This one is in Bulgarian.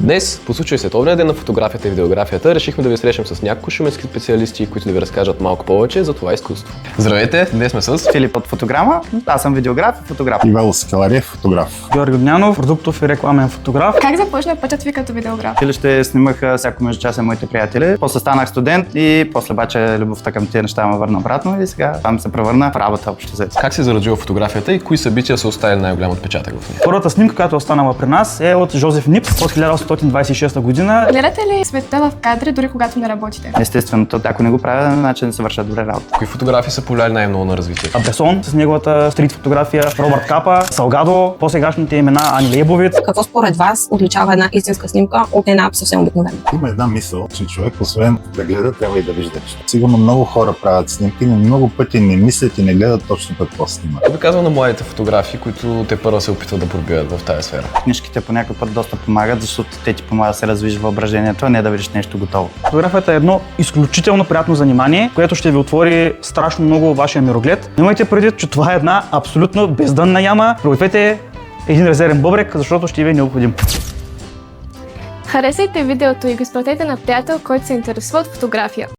Днес, по случай Световния ден на фотографията и видеографията, решихме да ви срещнем с няколко шуменски специалисти, които да ви разкажат малко повече за това изкуство. Здравейте, днес сме с Филип от Фотограма, аз съм видеограф и фотограф. Ивайло Скаларев, фотограф. Георги Огнянов, продуктов и рекламен фотограф. Как започна пътят ви като видеограф? Училище снимаха всяко междучасие моите приятели. После станах студент и после обаче любовта към тези неща ме върна обратно и сега там се превърна в работа общо взето. как се зародила фотографията и кои събития са оставили най-голям отпечатък в нея. Първата снимка, която е останала при нас, е от Жозеф Нипс от 1826 година. Гледате ли света в кадри, дори когато не работите? Естествено, ако не го правя, значи не се вършат добре работа. Кои фотографии са повлияли най-много на развитието? Бресон с неговата стрит фотография, Робърт Капа, Салгадо, по-сегашните имена Ани Лейбовиц. Какво според вас отличава една истинска снимка от една съвсем обикновена? Има една мисъл, че човек освен да гледа, трябва и да вижда нещо. Сигурно много хора правят снимки, но много пъти не мислят и не гледат точно какво снимат. Какво би казал на младите фотографи, които те първо се опитват да пробиват в тази сфера? Книжките по някой път доста помагат, защото те ти помагат да се развиш въображението, а не да видиш нещо готово. Фотографията е едно изключително приятно занимание, което ще ви отвори страшно много вашия мироглед. Имайте предвид, че това е една абсолютно бездънна яма. Пригответе един резервен бъбрек, защото ще ви е необходим. Харесайте видеото и го изпратете на приятел, който се интересува от фотография.